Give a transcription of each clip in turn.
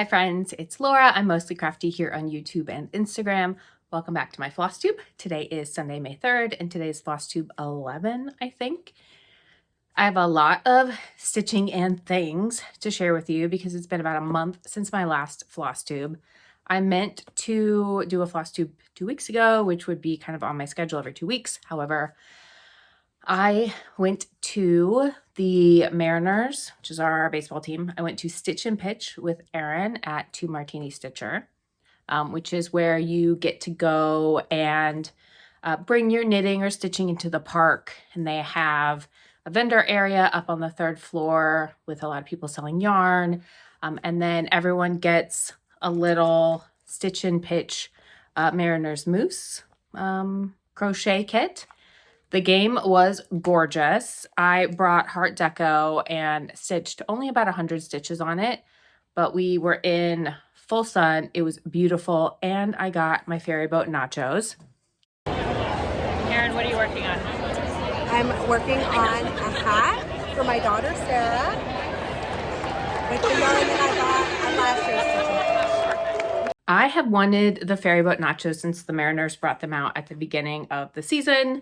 Hi friends, it's Laura. I'm mostly crafty here on YouTube and Instagram. Welcome back to my Flosstube. Today is Sunday, May 3rd, and today's Flosstube 11, I think. I have a lot of stitching and things to share with you because it's been about a month since my last Flosstube. I meant to do a Flosstube 2 weeks ago, which would be kind of on my schedule every 2 weeks. However, I went to the Mariners, which is our baseball team. I went to Stitch and Pitch with Erin at 2 Martini Stitcher, which is where you get to go and bring your knitting or stitching into the park. And they have a vendor area up on the 3rd floor with a lot of people selling yarn. And then everyone gets a little Stitch and Pitch Mariners Mousse crochet kit. The game was gorgeous. I brought Heart Deco and stitched only about 100 stitches on it, but we were in full sun. It was beautiful, and I got my ferry boat nachos. Erin, what are you working on? I'm working on a hat for my daughter Sarah with the yarn that I got at last year's Stitch and Pitch. I have wanted the ferry boat nachos since the Mariners brought them out at the beginning of the season.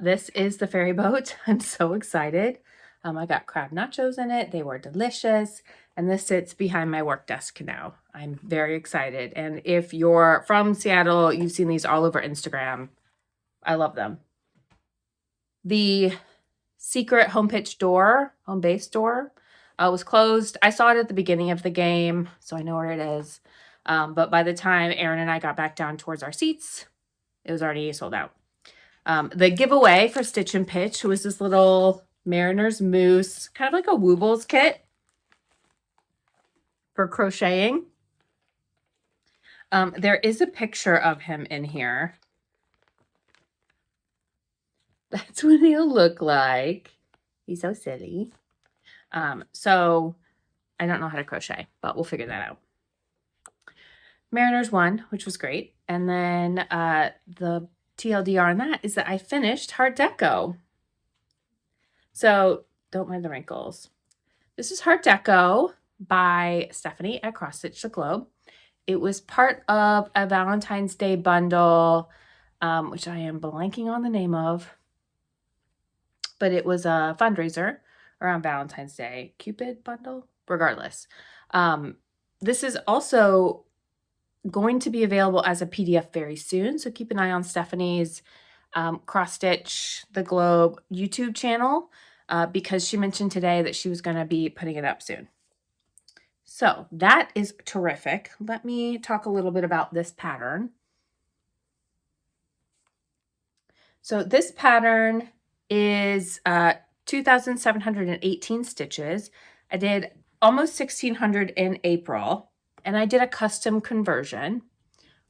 This is the ferry boat. I'm so excited. I got crab nachos in it. They were delicious. And this sits behind my work desk now. I'm very excited. And if you're from Seattle, you've seen these all over Instagram. I love them. The secret home base door was closed. I saw it at the beginning of the game, so I know where it is. But by the time Erin and I got back down towards our seats, it was already sold out. The giveaway for Stitch and Pitch was this little Mariners Mousse, kind of like a Woobles kit for crocheting. There is a picture of him in here. That's what he'll look like. He's so silly. So I don't know how to crochet, but we'll figure that out. Mariners won, which was great. And then the TLDR on that is that I finished Heart Deco. So don't mind the wrinkles. This is Heart Deco by Stephanie at Cross Stitch the Globe. It was part of a Valentine's Day bundle, which I am blanking on the name of, but it was a fundraiser around Valentine's Day. Cupid bundle? Regardless. This is also going to be available as a PDF very soon, so keep an eye on Stephanie's Cross Stitch the Globe YouTube channel because she mentioned today that she was going to be putting it up soon. So that is terrific. Let me talk a little bit about this pattern. So this pattern is 2,718 stitches. I did almost 1,600 in April. And I did a custom conversion.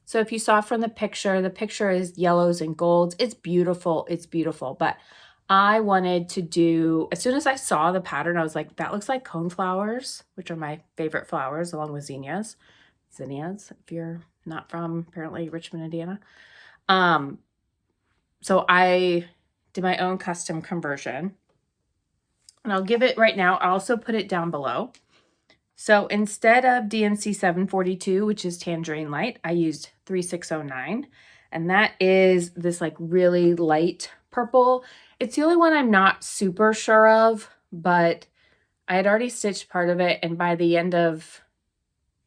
So if you saw from the picture is yellows and golds. It's beautiful. It's beautiful. But I wanted to do, as soon as I saw the pattern, I was like, that looks like coneflowers, which are my favorite flowers, along with zinnias. Zinnias, if you're not from, apparently, Richmond, Indiana. So I did my own custom conversion. And I'll give it right now. I'll also put it down below. So instead of DMC 742, which is Tangerine Light, I used 3609. And that is this like really light purple. It's the only one I'm not super sure of, but I had already stitched part of it. And by the end of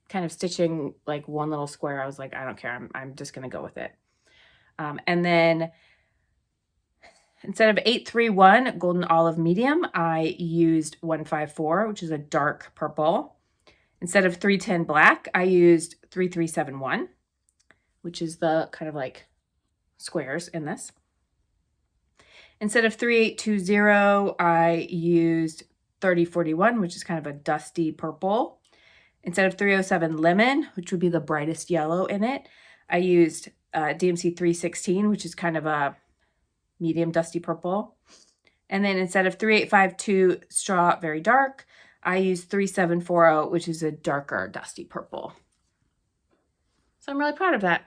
kind of stitching like one little square, I was like, I don't care. I'm just going to go with it. And then instead of 831 Golden Olive Medium, I used 154, which is a dark purple. Instead of 310 Black, I used 3371, which is the kind of like squares in this. Instead of 3820, I used 3041, which is kind of a dusty purple. Instead of 307 Lemon, which would be the brightest yellow in it, I used DMC 316, which is kind of a medium dusty purple. And then instead of 3852 Straw Very Dark, I used 3740, which is a darker dusty purple. So I'm really proud of that.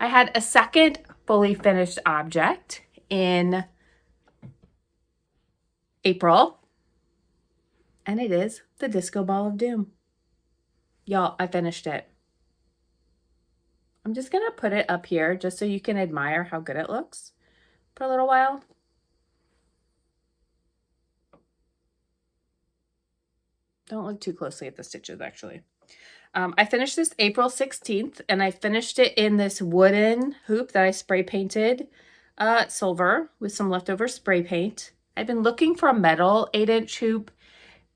I had a second fully finished object in April, and it is the Disco Ball of Doom. Y'all, I finished it. I'm just going to put it up here just so you can admire how good it looks for a little while. Don't look too closely at the stitches, actually. I finished this April 16th, and I finished it in this wooden hoop that I spray painted silver with some leftover spray paint. I've been looking for a metal 8-inch hoop,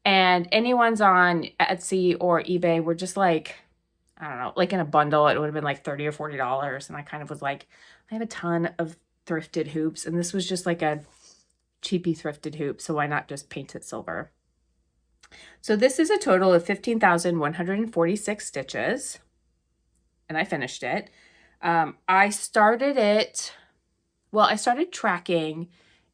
and anyone's on Etsy or eBay were just like, I don't know, like in a bundle, it would have been like $30 or $40. And I kind of was like, I have a ton of thrifted hoops, and this was just like a cheapy thrifted hoop, so why not just paint it silver? So this is a total of 15,146 stitches, and I finished it. I started tracking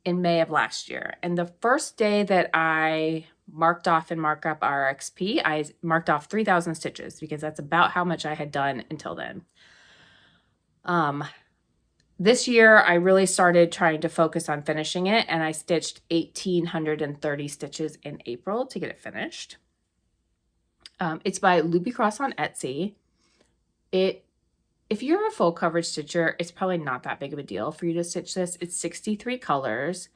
in May of last year, and the first day that I marked off in Markup RXP, I marked off 3,000 stitches because that's about how much I had done until then. This year, I really started trying to focus on finishing it, and I stitched 1,830 stitches in April to get it finished. It's by Loopycross on Etsy. If you're a full coverage stitcher, it's probably not that big of a deal for you to stitch this. It's 63 colors,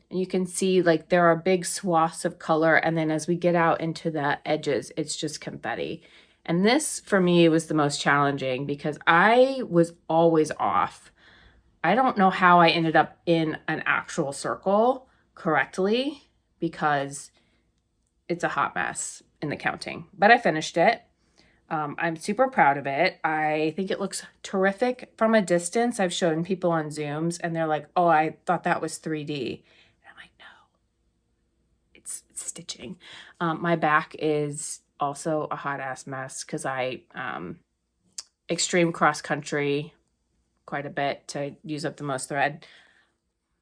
and you can see like there are big swaths of color, and then as we get out into the edges, it's just confetti. And this, for me, was the most challenging because I was always off. I don't know how I ended up in an actual circle correctly because it's a hot mess in the counting, but I finished it. I'm super proud of it. I think it looks terrific from a distance. I've shown people on Zooms and they're like, oh, I thought that was 3D. And I'm like, no, it's stitching. My back is also a hot ass mess because I extreme cross country quite a bit to use up the most thread,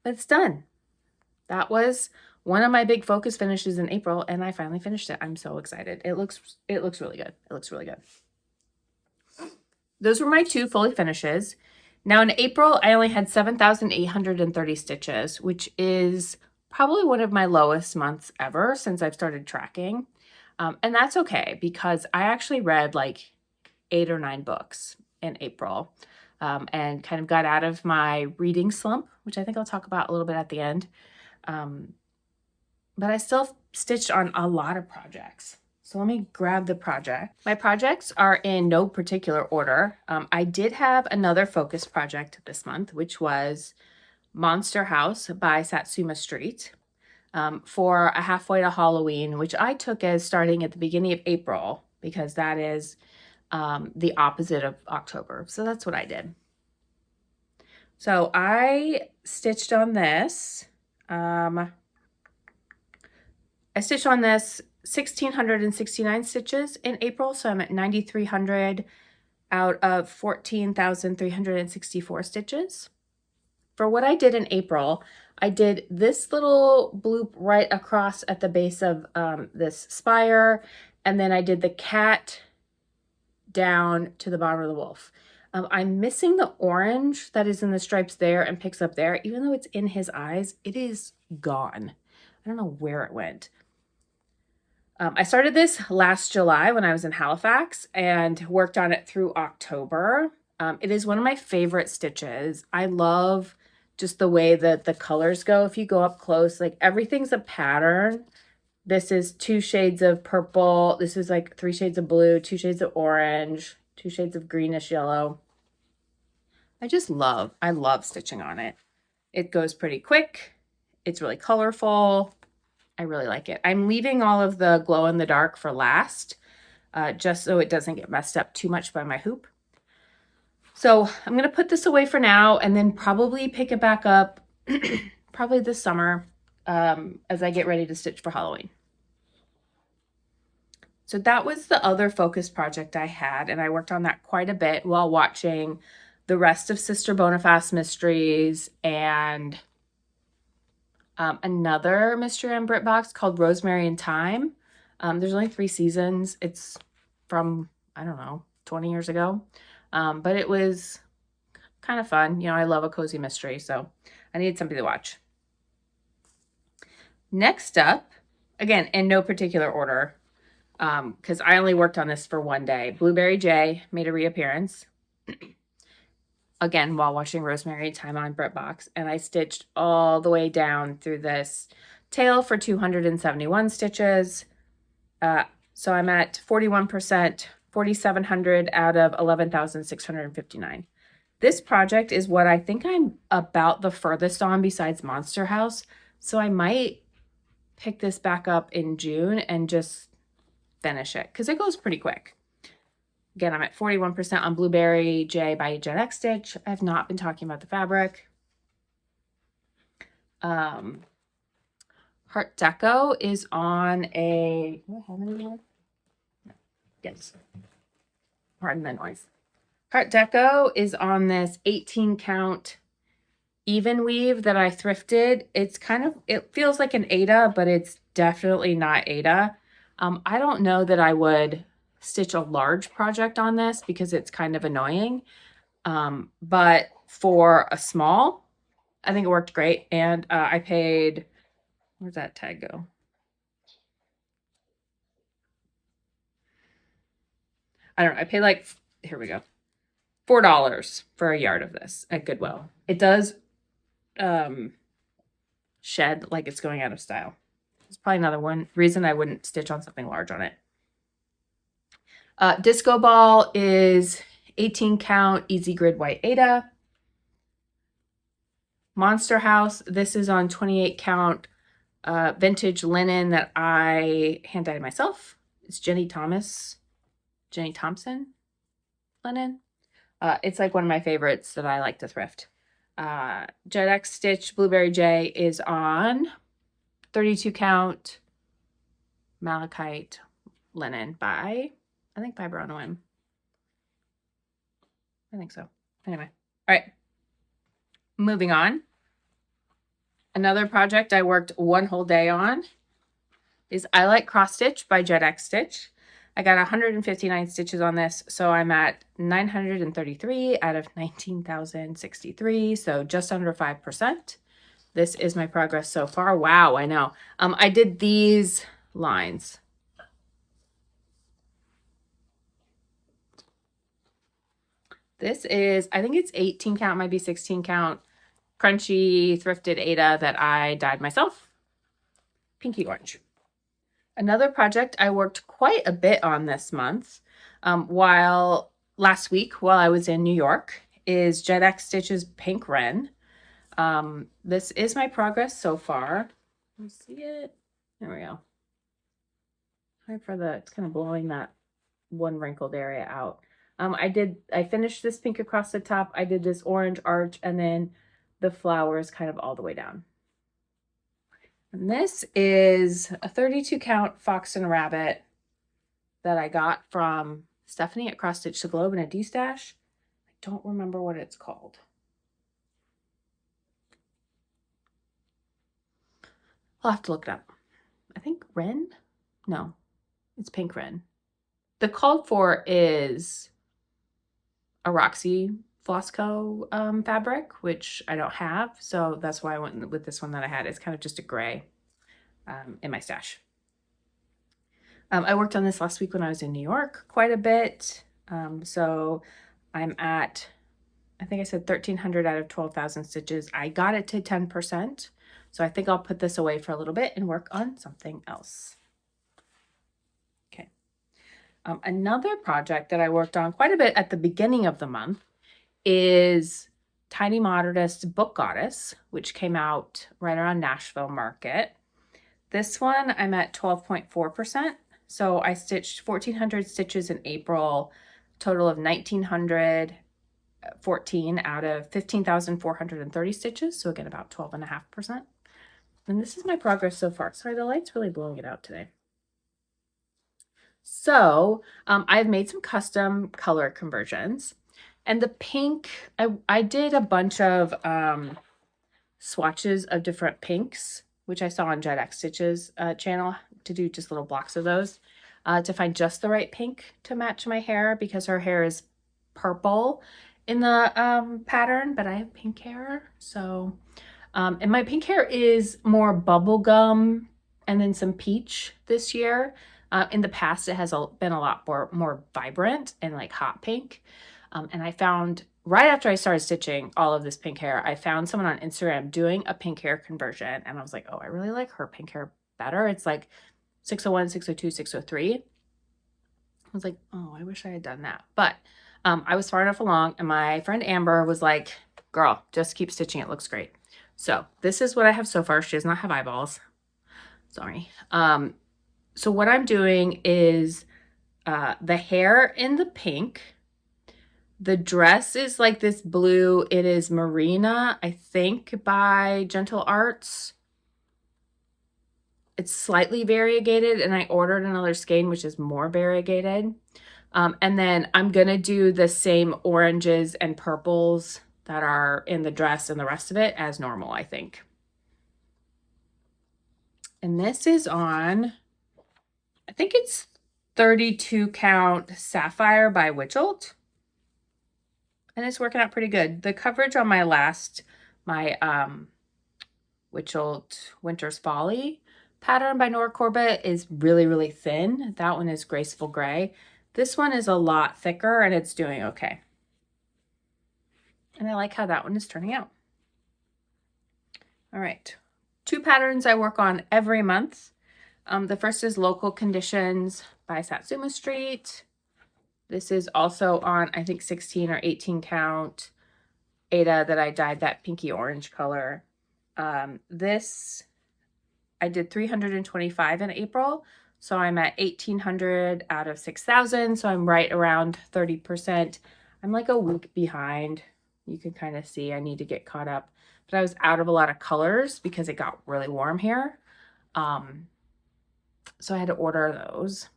but it's done. That was one of my big focus finishes in April, and I finally finished it. I'm so excited. It looks really good. It looks really good. Those were my two fully finishes. Now in April, I only had 7,830 stitches, which is probably one of my lowest months ever since I've started tracking. And that's okay because I actually read like 8 or 9 books in April. And kind of got out of my reading slump, which I think I'll talk about a little bit at the end. But I still stitched on a lot of projects. So let me grab the project. My projects are in no particular order. I did have another focus project this month, which was Monster House by Satsuma Street for a halfway to Halloween, which I took as starting at the beginning of April because that is the opposite of October. So that's what I did. So I stitched on this. I stitched on this 1,669 stitches in April. So I'm at 9,300 out of 14,364 stitches. For what I did in April, I did this little bloop right across at the base of this spire. And then I did the cat down to the bottom of the wolf. I'm missing the orange that is in the stripes there and picks up there. Even though it's in his eyes, it is gone. I don't know where it went. I started this last July when I was in Halifax and worked on it through October. It is one of my favorite stitches. I love just the way that the colors go. If you go up close, like everything's a pattern. This is 2 shades of purple. This is like 3 shades of blue, 2 shades of orange, 2 shades of greenish yellow. I love stitching on it. It goes pretty quick. It's really colorful. I really like it. I'm leaving all of the glow in the dark for last, just so it doesn't get messed up too much by my hoop. So I'm going to put this away for now and then probably pick it back up probably this summer as I get ready to stitch for Halloween. So that was the other focus project I had, and I worked on that quite a bit while watching the rest of Sister Bonifast Mysteries and another mystery on BritBox called Rosemary and Thyme. There's only 3 seasons. It's from, I don't know, 20 years ago. But it was kind of fun. You know, I love a cozy mystery, so I needed something to watch. Next up, again, in no particular order, because I only worked on this for one day. Blueberry J made a reappearance. Again, while watching Rosemary Time on BritBox, and I stitched all the way down through this tail for 271 stitches. So I'm at 41%, 4,700 out of 11,659. This project is what I think I'm about the furthest on besides Monster House. So I might pick this back up in June and just finish it because it goes pretty quick. Again, I'm at 41% on Blueberry J by JEDxStitch. I have not been talking about the fabric. Heart Deco is on a... Do I have any more? No. Yes. Pardon the noise. Heart Deco is on this 18 count even weave that I thrifted. It's kind of... It feels like an Aida, but it's definitely not Aida. I don't know that I would stitch a large project on this because it's kind of annoying. But for a small, I think it worked great. And I paid, where'd that tag go? I don't know. I paid like, here we go, $4 for a yard of this at Goodwill. It does shed like it's going out of style. It's probably another reason I wouldn't stitch on something large on it. Disco Ball is 18 count easy grid white Aida. Monster House, this is on 28 count vintage linen that I hand dyed myself. It's Jenny Thompson linen. It's like one of my favorites that I like to thrift. JEDxStitch Blueberry J is on 32 count malachite linen by, I think by Brown Wren. I think so. Anyway, all right. Moving on. Another project I worked one whole day on is I Like Cross Stitch by JEDxStitch. I got 159 stitches on this, so I'm at 933 out of 19,063, so just under 5%. This is my progress so far. Wow, I know. I did these lines. This is, I think it's 18 count, might be 16 count, crunchy thrifted Aida that I dyed myself. Pinky orange. Another project I worked quite a bit on this month, last week while I was in New York, is JEDxStitch's Pink Wren. This is my progress so far. Let me see it. There we go. It's kind of blowing that one wrinkled area out. I finished this pink across the top. I did this orange arch and then the flowers kind of all the way down. And this is a 32 count Fox and Rabbit that I got from Stephanie at Cross Stitch the Globe in a D-stash. I don't remember what it's called. I'll have to look it up. I think Wren? No, it's Pink Wren. The called for is a Roxy Flossco fabric, which I don't have, so that's why I went with this one that I had. It's kind of just a gray in my stash. I worked on this last week when I was in New York quite a bit, so I'm at, I think I said 1,300 out of 12,000 stitches. I got it to 10%, so I think I'll put this away for a little bit and work on something else. Okay. Another project that I worked on quite a bit at the beginning of the month is Tiny Modernist's Book Goddess, which came out right around Nashville Market. This one I'm at 12.4%. So I stitched 1,400 stitches in April, total of 1,914 out of 15,430 stitches. So again, about 12.5%. And this is my progress so far. Sorry, the light's really blowing it out today. So I've made some custom color conversions. And the pink, I did a bunch of swatches of different pinks, which I saw on JEDxStitch's channel, to do just little blocks of those to find just the right pink to match my hair, because her hair is purple in the pattern, but I have pink hair. So, and my pink hair is more bubblegum and then some peach this year. In the past, it has been a lot more vibrant and like hot pink. And I found right after I started stitching all of this pink hair, I found someone on Instagram doing a pink hair conversion. And I was like, oh, I really like her pink hair better. It's like 601, 602, 603. I was like, oh, I wish I had done that. But I was far enough along, and my friend Amber was like, girl, just keep stitching. It looks great. So this is what I have so far. She does not have eyeballs. Sorry. So what I'm doing is the hair in the pink. The dress is like this blue. It is Marina, I think, by Gentle Arts. It's slightly variegated, and I ordered another skein, which is more variegated. And then I'm going to do the same oranges and purples that are in the dress and the rest of it as normal, I think. And this is on, I think it's 32 count Sapphire by Witchelt. And it's working out pretty good. The coverage on my Witchelt Winter's Folly pattern by Nora Corbett is really, really thin. That one is Graceful Gray. This one is a lot thicker, and it's doing okay. And I like how that one is turning out. All right. 2 patterns I work on every month. The first is Local Conditions by Satsuma Street. This is also on, I think, 16 or 18 count Ada that I dyed that pinky orange color. This, I did 325 in April. So I'm at 1,800 out of 6,000. So I'm right around 30%. I'm like a week behind. You can kind of see I need to get caught up. But I was out of a lot of colors because it got really warm here. So I had to order those.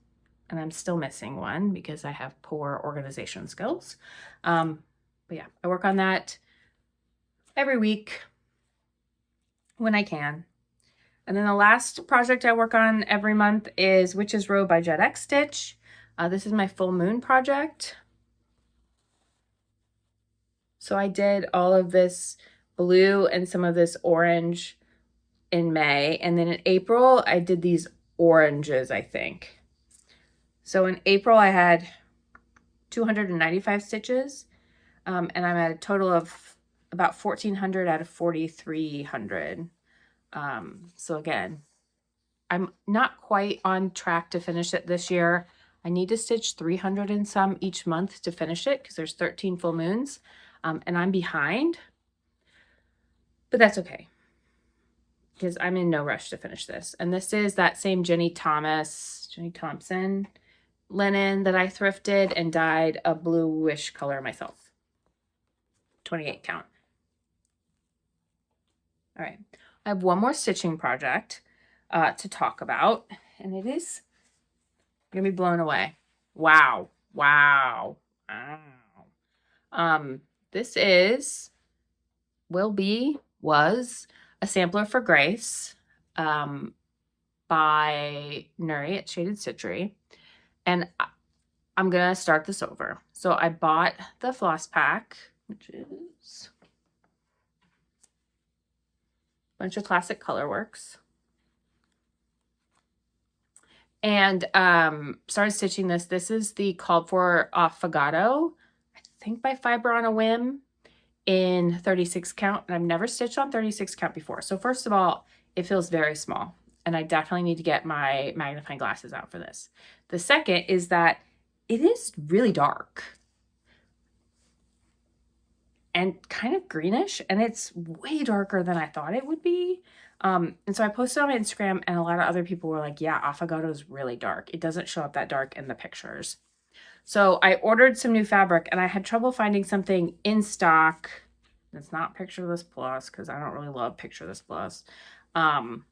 And I'm still missing one because I have poor organization skills. But yeah, I work on that every week when I can. And then the last project I work on every month is Witch's Row by JEDxStitch. This is my full moon project. So I did all of this blue and some of this orange in May. And then in April, I did these oranges, I think. So in April, I had 295 stitches. And I'm at a total of about 1,400 out of 4,300. So again, I'm not quite on track to finish it this year. I need to stitch 300 and some each month to finish it because there's 13 full moons, and I'm behind, but that's okay because I'm in no rush to finish this. And this is that same Jenny Thompson linen that I thrifted and dyed a bluish color myself. 28 count. All right. I have one more stitching project to talk about, and it is going to be blown away. Wow. Wow. Wow. This was a sampler for Grace by Nuri at Shaded Stitchery, and I'm going to start this over. So I bought the floss pack, which is bunch of classic Colorworks, and started stitching this. This is the Called For Affogato, I think by Fiber on a Whim, in 36 count, and I've never stitched on 36 count before. So first of all, it feels very small, and I definitely need to get my magnifying glasses out for this. The second is that it is really dark and kind of greenish, and it's way darker than I thought it would be. And so I posted on my Instagram, and a lot of other people were like, yeah, Affogato is really dark. It doesn't show up that dark in the pictures. So I ordered some new fabric, and I had trouble finding something in stock that's not Picture This Plus, because I don't really love Picture This Plus. So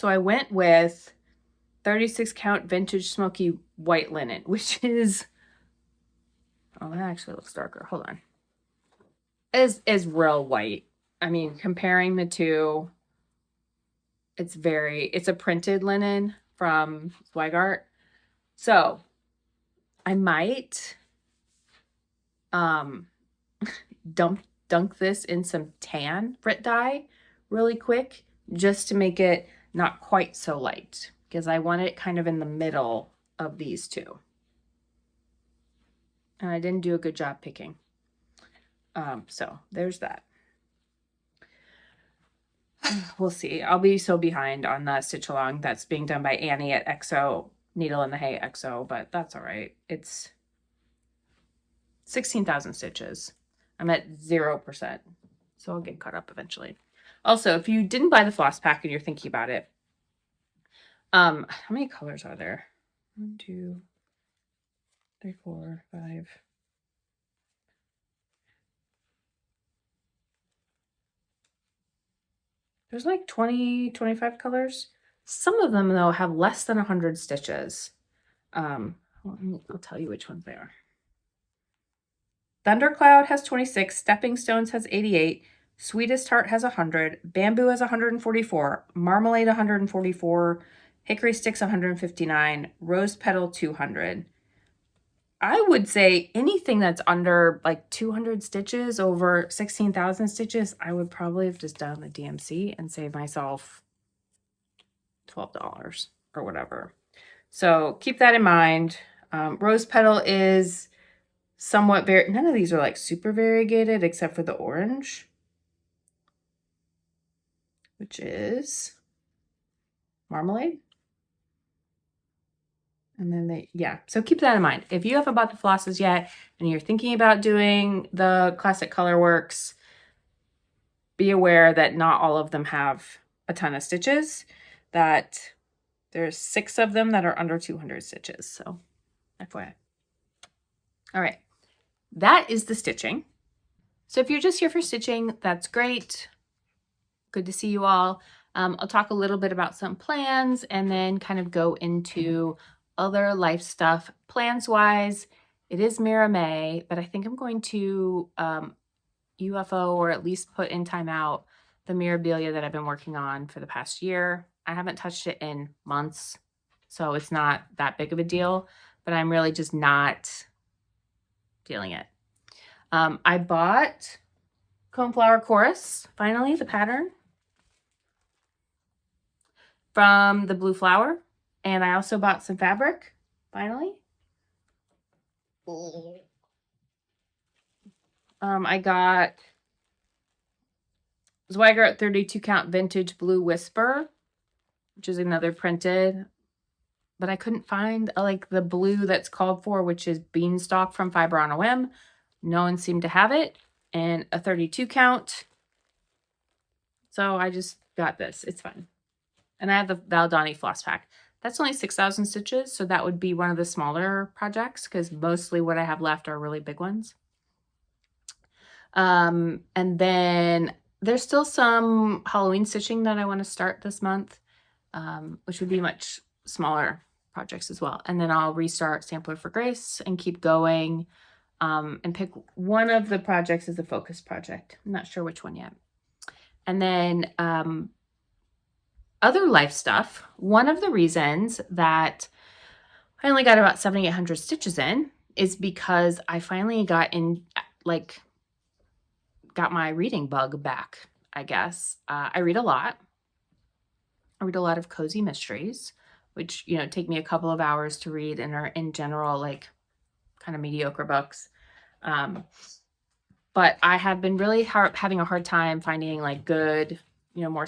I went with 36 count vintage smoky white linen, which is, oh, that actually looks darker. Hold on. Is real white. I mean, comparing the two, it's a printed linen from Zweigart. So I might dunk this in some tan Brit dye really quick just to make it not quite so light. because I want it kind of in the middle of these two. And I didn't do a good job picking. So there's that. We'll see. I'll be so behind on the stitch along that's being done by Annie at XO, Needle in the Hay XO, but that's all right. It's 16,000 stitches. I'm at 0%, so I'll get caught up eventually. Also, if you didn't buy the floss pack and you're thinking about it, how many colors are there? 1, 2, 3, 4, 5. There's like 20, 25 colors. Some of them, though, have less than 100 stitches. I'll tell you which ones they are. Thundercloud has 26. Stepping Stones has 88. Sweetest Heart has 100. Bamboo has 144. Marmalade 144. Hickory Sticks 159. Rose Petal 200. I would say anything that's under like 200 stitches, over 16,000 stitches, I would probably have just done the DMC and saved myself $12 or whatever. So keep that in mind. Rose Petal is somewhat none of these are like super variegated except for the orange, which is Marmalade. And then so keep that in mind. If you haven't bought the flosses yet and you're thinking about doing the Classic Colorworks, be aware that not all of them have a ton of stitches, that there's 6 of them that are under 200 stitches. So FYI. All right. That is the stitching. So if you're just here for stitching, that's great. Good to see you all. I'll talk a little bit about some plans and then kind of go into other life stuff. Plans wise, it is Mira May, but I think I'm going to UFO or at least put in timeout the Mirabilia that I've been working on for the past year. I haven't touched it in months, so it's not that big of a deal, but I'm really just not feeling it. I bought Coneflower Chorus, finally, the pattern from the Blue Flower. And I also bought some fabric, finally. I got Zweigart 32 count vintage Blue Whisper, which is another printed, but I couldn't find like the blue that's called for, which is Beanstalk from Fiber on a Whim. No one seemed to have it, and a 32 count. So I just got this. It's fun. And I have the Valdani floss pack. That's only 6,000 stitches, so that would be one of the smaller projects because mostly what I have left are really big ones. And then there's still some Halloween stitching that I want to start this month, which would be much smaller projects as well. And then I'll restart Sampler for Grace and keep going and pick one of the projects as a focus project. I'm not sure which one yet. And then other life stuff. One of the reasons that I only got about 7,800 stitches in is because I finally got my reading bug back, I guess. I read a lot. I read a lot of cozy mysteries, which, take me a couple of hours to read and are in general, like kind of mediocre books. But I have been really having a hard time finding like good, more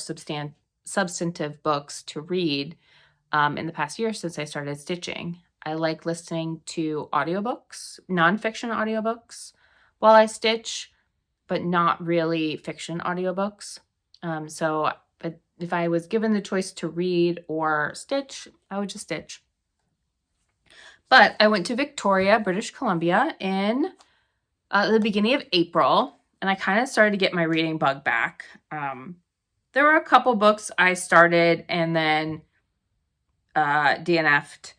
substantive books to read in the past year since I started stitching. I like listening to audiobooks, nonfiction audiobooks while I stitch, but not really fiction audiobooks. So if I was given the choice to read or stitch, I would just stitch. But I went to Victoria, British Columbia in the beginning of April, and I kind of started to get my reading bug back. There were a couple books I started and then DNF'd.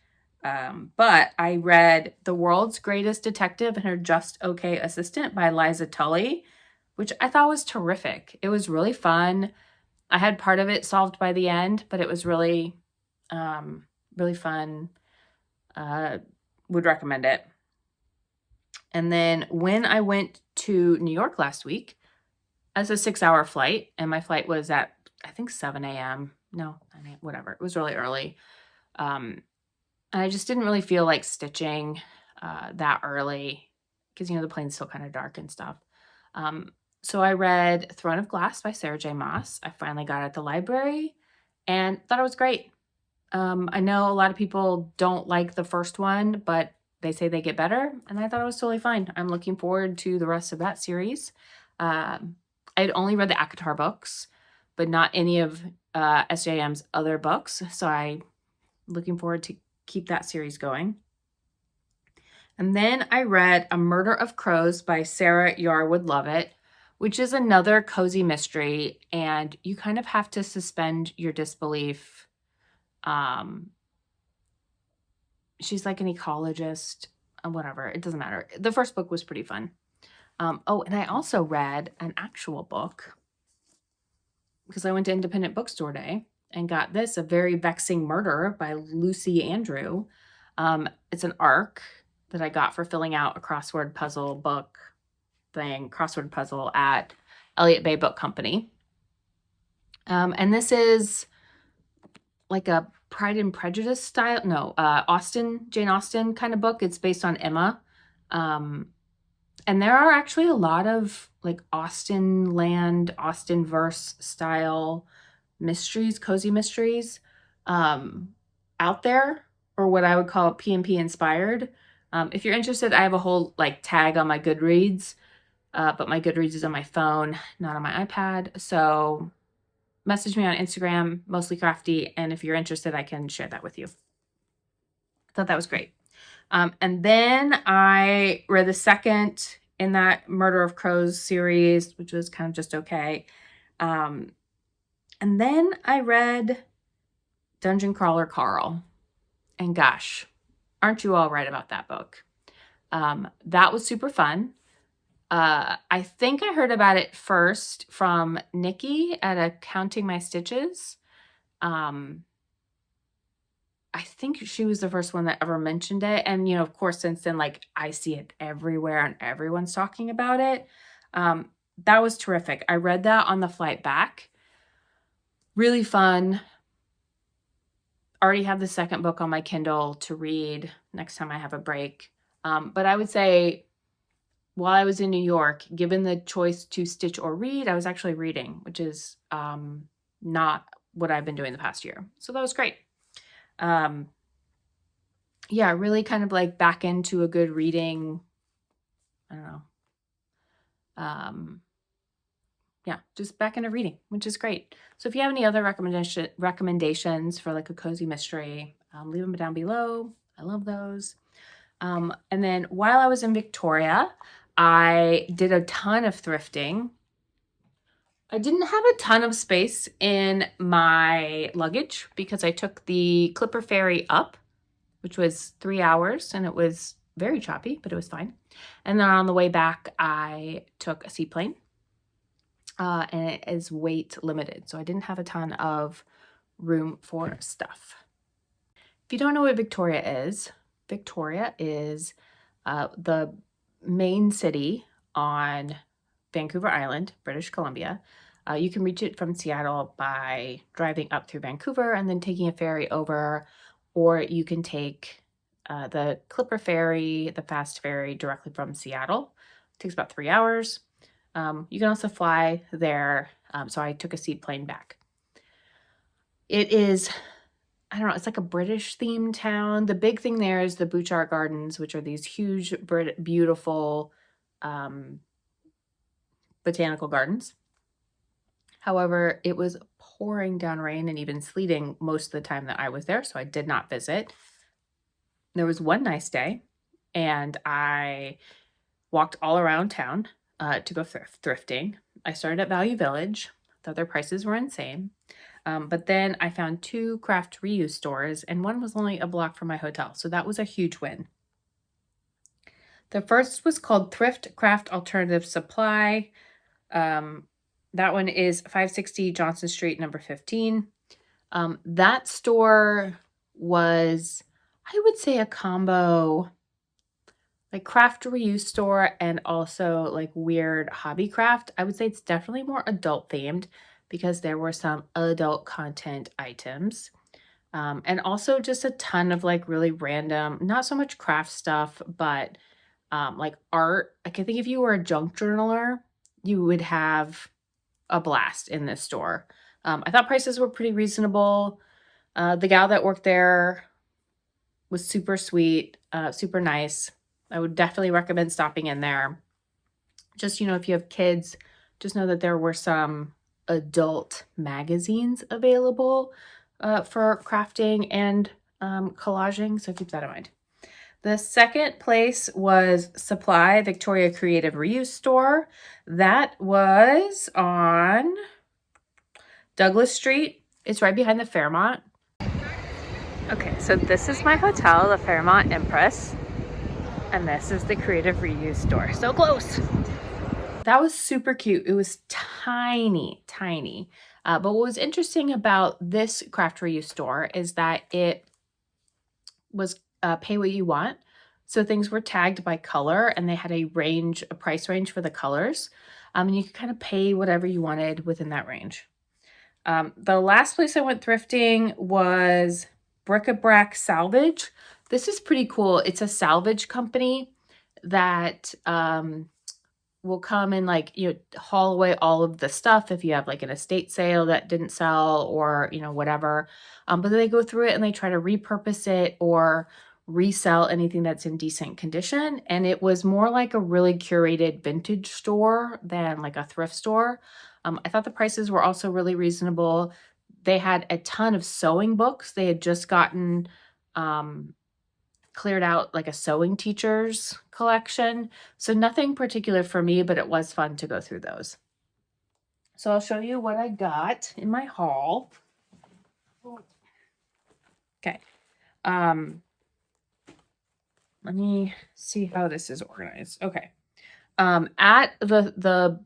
But I read The World's Greatest Detective and Her Just Okay Assistant by Liza Tully, which I thought was terrific. It was really fun. I had part of it solved by the end, but it was really, really fun. Would recommend it. And then when I went to New York last week, as a 6-hour flight, and my flight was at, I think, 7 a.m. No, 9 a.m., whatever. It was really early. And I just didn't really feel like stitching that early because, the plane's still kind of dark and stuff. So I read Throne of Glass by Sarah J. Maas. I finally got it at the library and thought it was great. I know a lot of people don't like the first one, but they say they get better, and I thought it was totally fine. I'm looking forward to the rest of that series. I'd only read the ACOTAR books, but not any of SJM's other books, so I'm looking forward to keep that series going. And then I read A Murder of Crows by Sarah Yarwood Lovett, which is another cozy mystery, and you kind of have to suspend your disbelief. She's like an ecologist, whatever. It doesn't matter. The first book was pretty fun. Oh, and I also read an actual book because I went to Independent Bookstore Day and got this, A Very Vexing Murder by Lucy Andrew. It's an ARC that I got for filling out a crossword puzzle book thing, crossword puzzle at Elliott Bay Book Company. And this is like a Pride and Prejudice style, Jane Austen kind of book. It's based on Emma. And there are actually a lot of like Austen verse style mysteries, cozy mysteries out there, or what I would call P&P inspired. If you're interested, I have a whole like tag on my Goodreads, but my Goodreads is on my phone, not on my iPad. So message me on Instagram, Mostly Crafty, and if you're interested, I can share that with you. I thought that was great. And then I read the second in that Murder of Crows series, which was kind of just okay. And then I read Dungeon Crawler Carl. And gosh, aren't you all right about that book? That was super fun. I think I heard about it first from Niki at Counting My Stitches. I think she was the first one that ever mentioned it. And, of course, since then, like, I see it everywhere and everyone's talking about it. That was terrific. I read that on the flight back. Really fun. Already have the second book on my Kindle to read next time I have a break. But I would say while I was in New York, given the choice to stitch or read, I was actually reading, which is not what I've been doing the past year. So that was great. Yeah, really kind of like back into a good reading. I don't know. Yeah, just back into reading, which is great. So if you have any other recommendations for like a cozy mystery, leave them down below. I love those. And then while I was in Victoria, I did a ton of thrifting. I didn't have a ton of space in my luggage because I took the Clipper Ferry up, which was 3 hours, and it was very choppy, but it was fine. And then on the way back, I took a seaplane, and it is weight limited, so I didn't have a ton of room for stuff. If you don't know what Victoria is the main city on Vancouver Island, British Columbia. You can reach it from Seattle by driving up through Vancouver and then taking a ferry over, or you can take the Clipper Ferry, the fast ferry, directly from Seattle. It takes about 3 hours. You can also fly there, so I took a seaplane back. It is, I don't know, it's like a British themed town. The big thing there is the Butchart Gardens, which are these huge, beautiful botanical gardens. However, it was pouring down rain and even sleeting most of the time that I was there, so I did not visit. There was one nice day, and I walked all around town to go thrifting. I started at Value Village, though their prices were insane. But then I found 2 craft reuse stores, and one was only a block from my hotel, so that was a huge win. The first was called Thrift Craft Alternative Supply. That one is 560 Johnson Street, number 15. That store was, I would say, a combo, like craft reuse store and also like weird hobby craft. I would say it's definitely more adult themed because there were some adult content items. And also just a ton of like really random, not so much craft stuff, but like art. Like I think if you were a junk journaler, you would have a blast in this store. I thought prices were pretty reasonable. The gal that worked there was super sweet, super nice. I would definitely recommend stopping in there. Just, if you have kids, just know that there were some adult magazines available for crafting and collaging, so keep that in mind. The second place was Supply Victoria Creative Reuse Store. That was on Douglas Street. It's right behind the Fairmont. Okay, so this is my hotel, the Fairmont Empress, and this is the Creative Reuse Store. So close. That was super cute. It was tiny, tiny. But what was interesting about this craft reuse store is that it was pay what you want. So things were tagged by color, and they had a price range for the colors. And you could kind of pay whatever you wanted within that range. The last place I went thrifting was Bric-a-Brac Salvage. This is pretty cool. It's a salvage company that will come and haul away all of the stuff if you have like an estate sale that didn't sell or whatever. But then they go through it and they try to repurpose it or resell anything that's in decent condition. And it was more like a really curated vintage store than like a thrift store. I thought the prices were also really reasonable. They had a ton of sewing books. They had just gotten cleared out like a sewing teacher's collection. So nothing particular for me, but it was fun to go through those. So I'll show you what I got in my haul. Okay. Let me see how this is organized. Okay. At the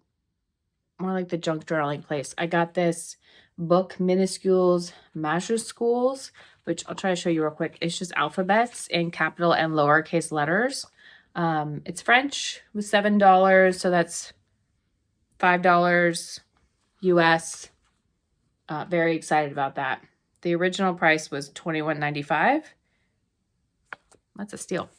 more like the junk journaling place, I got this book, Minuscules Majuscules, which I'll try to show you real quick. It's just alphabets in capital and lowercase letters. It's French. It was $7, so that's $5 US. Very excited about that. The original price was $21.95. That's a steal.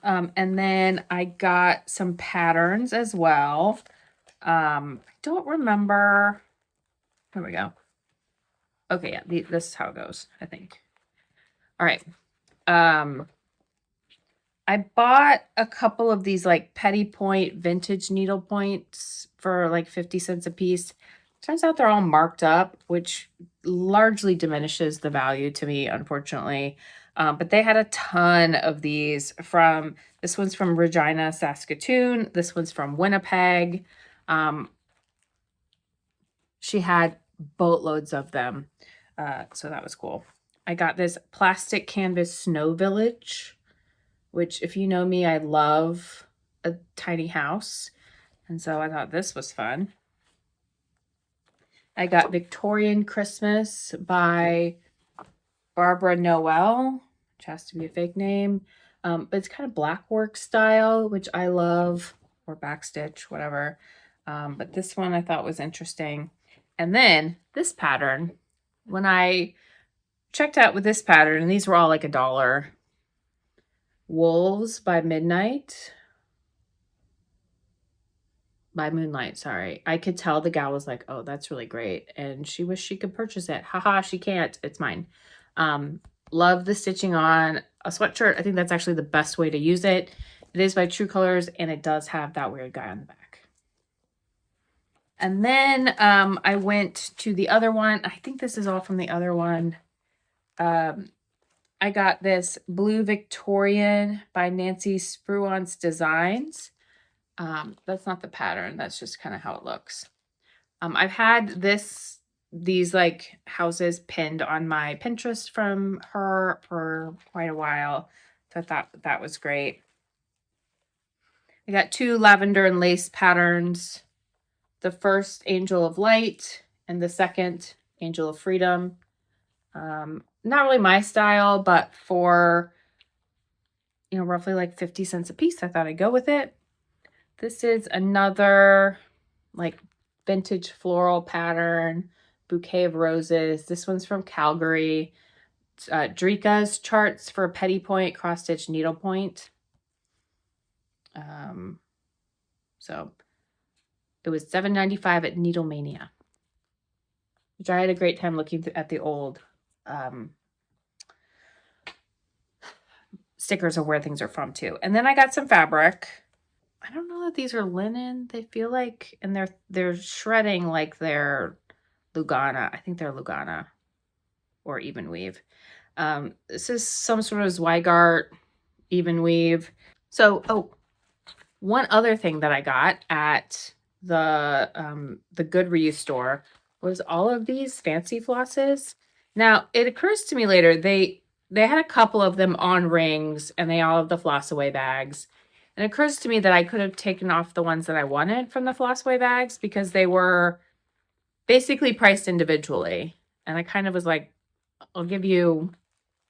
And then I got some patterns as well. I don't remember. Here we go. Okay, yeah, this is how it goes, I think. All right. I bought a couple of these like Petty Point vintage needle points for like 50 cents a piece. Turns out they're all marked up, which largely diminishes the value to me, unfortunately. But they had a ton of these this one's from Regina, Saskatoon. This one's from Winnipeg. She had boatloads of them. So that was cool. I got this plastic canvas snow village, which if you know me, I love a tiny house. And so I thought this was fun. I got Victorian Christmas by Barbara Noel, which has to be a fake name. But it's kind of blackwork style, which I love, or backstitch, whatever. But this one I thought was interesting. And then this pattern, when I checked out with this pattern, and these were all like $1. Wolves by Moonlight, sorry. I could tell the gal was like, oh, that's really great. And she wished she could purchase it. Haha, she can't. It's mine. Love the stitching on a sweatshirt. I think that's actually the best way to use it. It is by True Colors, and it does have that weird guy on the back. And then I went to the other one. I think this is all from the other one. I got this Blue Victorian by Nancy Spruance Designs. That's not the pattern. That's just kind of how it looks. I've had these like houses pinned on my Pinterest from her for quite a while. So I thought that was great. I got 2 lavender and lace patterns. The first Angel of Light and the second Angel of Freedom. Not really my style, but for, roughly like 50 cents a piece, I thought I'd go with it. This is another like vintage floral pattern Bouquet of Roses. This one's from Calgary. Drika's Charts for Petty Point, Cross Stitch, Needlepoint. So it was $7.95 at Needle Mania, which I had a great time looking at the old stickers of where things are from too. And then I got some fabric. I don't know that these are linen. They feel like, and they're shredding like they're Lugana. I think they're Lugana or even weave. This is some sort of Zweigart even weave. So, oh, one other thing that I got at the Good Reuse store was all of these fancy flosses. Now, it occurs to me later, they had a couple of them on rings, and they all have the floss away bags. And it occurs to me that I could have taken off the ones that I wanted from the floss away bags because they were basically priced individually. And I kind of was like, I'll give you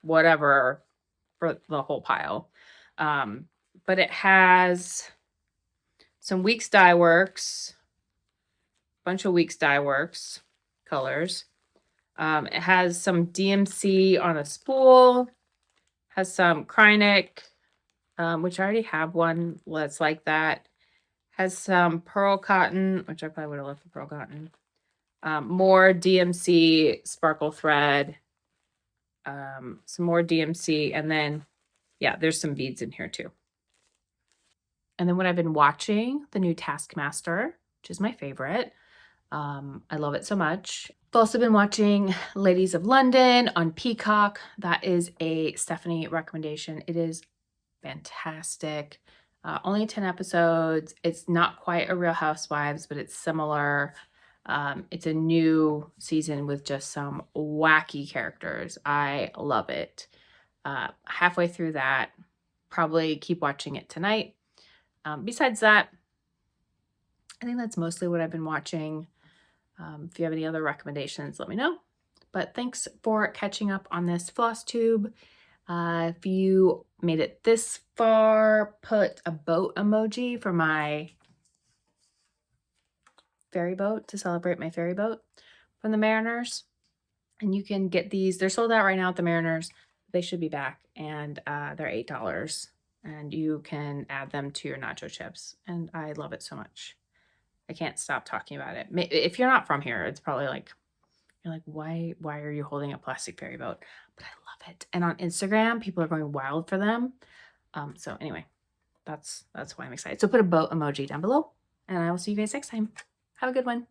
whatever for the whole pile. But it has some Weeks Dye Works, bunch of Weeks Dye Works colors. It has some DMC on a spool, has some Krynic, which I already have one that's like that. Has some pearl cotton, which I probably would have left the pearl cotton. More DMC sparkle thread. Some more DMC, and then, yeah, there's some beads in here too. And then what I've been watching, the new Taskmaster, which is my favorite. I love it so much. I've also been watching Ladies of London on Peacock. That is a Stephanie recommendation. It is fantastic. Only 10 episodes. It's not quite a Real Housewives, but it's similar. It's a new season with just some wacky characters. I love it. Halfway through that, probably keep watching it tonight. Besides that, I think that's mostly what I've been watching. If you have any other recommendations, let me know. But thanks for catching up on this floss tube. If you made it this far, put a boat emoji for my ferry boat to celebrate my ferry boat from the Mariners. And you can get these. They're sold out right now at the Mariners. They should be back, and they're $8. And you can add them to your nacho chips. And I love it so much. I can't stop talking about it. If you're not from here, it's probably like, you're like, why are you holding a plastic ferry boat? But I love it. And on Instagram, people are going wild for them. So anyway, that's why I'm excited. So put a boat emoji down below, and I will see you guys next time. Have a good one.